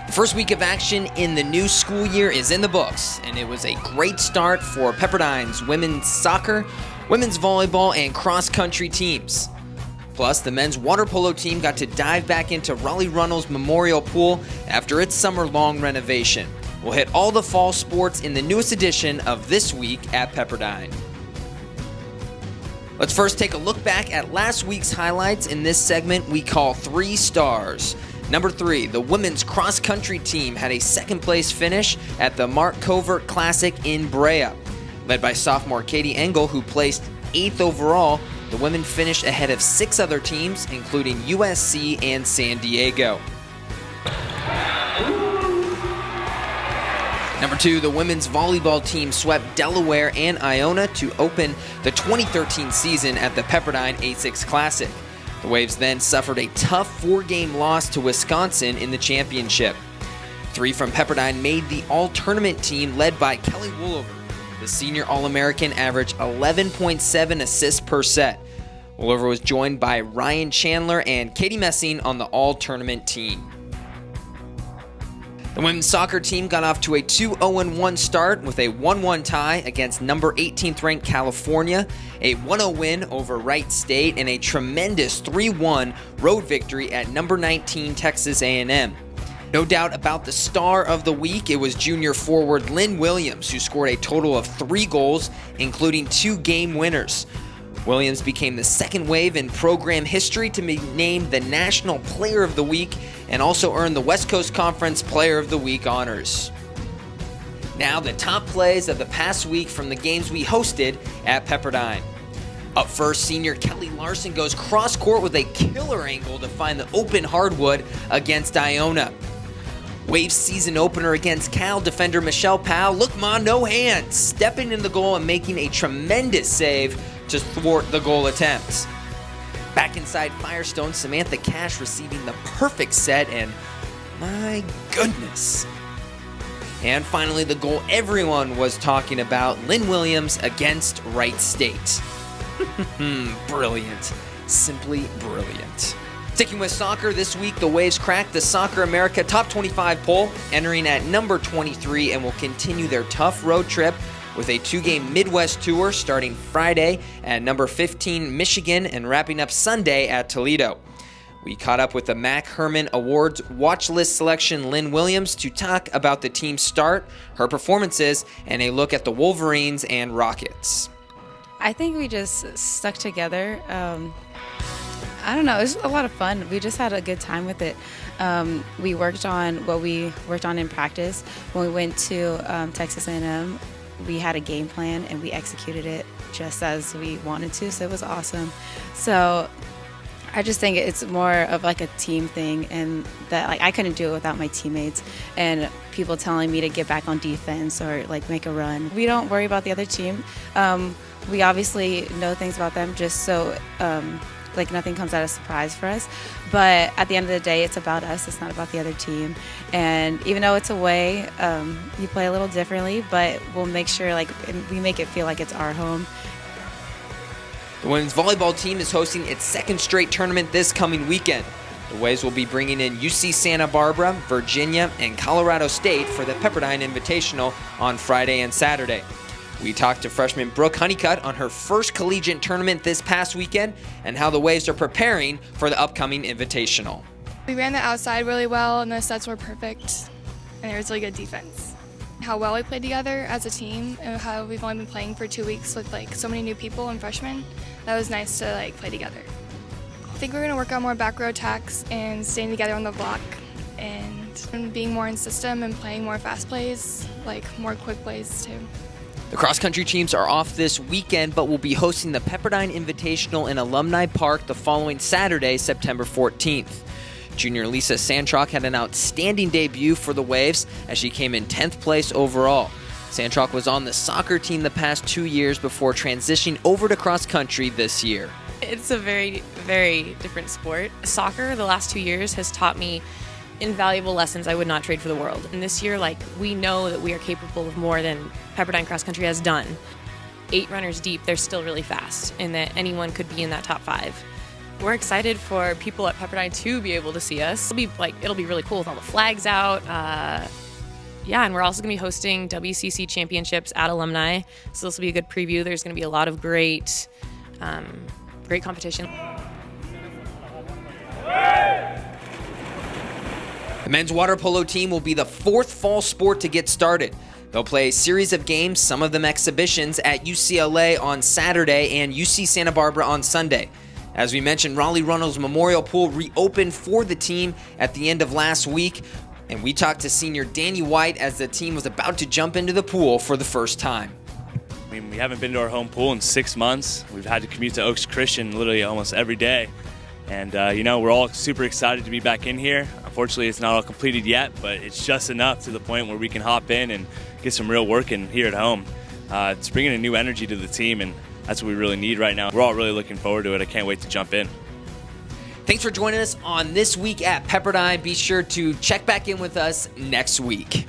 The first week of action in the new school year is in the books, and it was a great start for Pepperdine's women's soccer, women's volleyball, and cross-country teams. Plus, the men's water polo team got to dive back into Raleigh Runnels Memorial Pool after its summer-long renovation. We'll hit all the fall sports in the newest edition of This Week at Pepperdine. Let's first take a look back at last week's highlights in this segment we call 3 Stars. Number 3, the women's cross-country team had a second-place finish at the Mark Covert Classic in Brea. Led by sophomore Katie Engel, who placed 8th overall, the women finished ahead of 6 other teams, including USC and San Diego. Number 2, the women's volleyball team swept Delaware and Iona to open the 2013 season at the Pepperdine A6 Classic. The Waves then suffered a tough 4-game loss to Wisconsin in the championship. 3 from Pepperdine made the all-tournament team led by Kelly Woolover. The senior All-American averaged 11.7 assists per set. Woolover was joined by Ryan Chandler and Katie Messing on the all-tournament team. The women's soccer team got off to a 2-0-1 start with a 1-1 tie against number 18th ranked California, a 1-0 win over Wright State, and a tremendous 3-1 road victory at number 19 Texas A&M. No doubt about the star of the week, it was junior forward Lynn Williams, who scored a total of 3 goals, including 2 game winners. Williams became the second Wave in program history to be named the National Player of the Week and also earned the West Coast Conference Player of the Week honors. Now the top plays of the past week from the games we hosted at Pepperdine. Up first, senior Kelly Larson goes cross-court with a killer angle to find the open hardwood against Iona. Waves season opener against Cal defender Michelle Powell, look ma, no hands, stepping in the goal and making a tremendous save to thwart the goal attempts. Back inside Firestone, Samantha Cash receiving the perfect set, and my goodness. And finally, the goal everyone was talking about, Lynn Williams against Wright State. Brilliant. Simply brilliant. Sticking with soccer, this week the Waves cracked the Soccer America Top 25 poll, entering at number 23, and will continue their tough road trip with a 2-game Midwest tour starting Friday at number 15 Michigan and wrapping up Sunday at Toledo. We caught up with the Mac Herman Awards watch list selection Lynn Williams to talk about the team's start, her performances, and a look at the Wolverines and Rockets. I think we just stuck together. I don't know, it was a lot of fun. We just had a good time with it. We worked on what we worked on in practice. When we went to Texas A&M, we had a game plan and we executed it just as we wanted to, so it was awesome. So I just think it's more of like a team thing, and that like I couldn't do it without my teammates and people telling me to get back on defense or like make a run. We don't worry about the other team. We obviously know things about them just so like nothing comes out of surprise for us, but at the end of the day it's about us, it's not about the other team. And even though it's away, you play a little differently, but we'll make sure like we make it feel like it's our home. The women's volleyball team is hosting its second straight tournament this coming weekend. The Waves will be bringing in UC Santa Barbara, Virginia, and Colorado State for the Pepperdine Invitational on Friday and Saturday. We talked to freshman Brooke Honeycutt on her first collegiate tournament this past weekend and how the Waves are preparing for the upcoming Invitational. We ran the outside really well and the sets were perfect and there was really good defense. How well we played together as a team and how we've only been playing for 2 weeks with like so many new people and freshmen, that was nice to like play together. I think we're going to work on more back row attacks and staying together on the block and being more in system and playing more fast plays, like more quick plays too. The cross-country teams are off this weekend, but will be hosting the Pepperdine Invitational in Alumni Park the following Saturday, September 14th. Junior Lisa Santrock had an outstanding debut for the Waves as she came in 10th place overall. Santrock was on the soccer team the past 2 years before transitioning over to cross-country this year. It's a very, very different sport. Soccer, the last 2 years, has taught me invaluable lessons I would not trade for the world. And this year, we know that we are capable of more than Pepperdine Cross Country has done. 8 runners deep, they're still really fast, and that anyone could be in that top 5. We're excited for people at Pepperdine to be able to see us. It'll be really cool with all the flags out. Yeah, and we're also going to be hosting WCC championships at Alumni, so this will be a good preview. There's going to be a lot of great competition. The men's water polo team will be the 4th fall sport to get started. They'll play a series of games, some of them exhibitions, at UCLA on Saturday and UC Santa Barbara on Sunday. As we mentioned, Raleigh Runnels Memorial Pool reopened for the team at the end of last week, and we talked to senior Danny White as the team was about to jump into the pool for the first time. I mean, we haven't been to our home pool in 6 months. We've had to commute to Oaks Christian literally almost every day. And, we're all super excited to be back in here. Unfortunately, it's not all completed yet, but it's just enough to the point where we can hop in and get some real work in here at home. It's bringing a new energy to the team, and that's what we really need right now. We're all really looking forward to it. I can't wait to jump in. Thanks for joining us on This Week at Pepperdine. Be sure to check back in with us next week.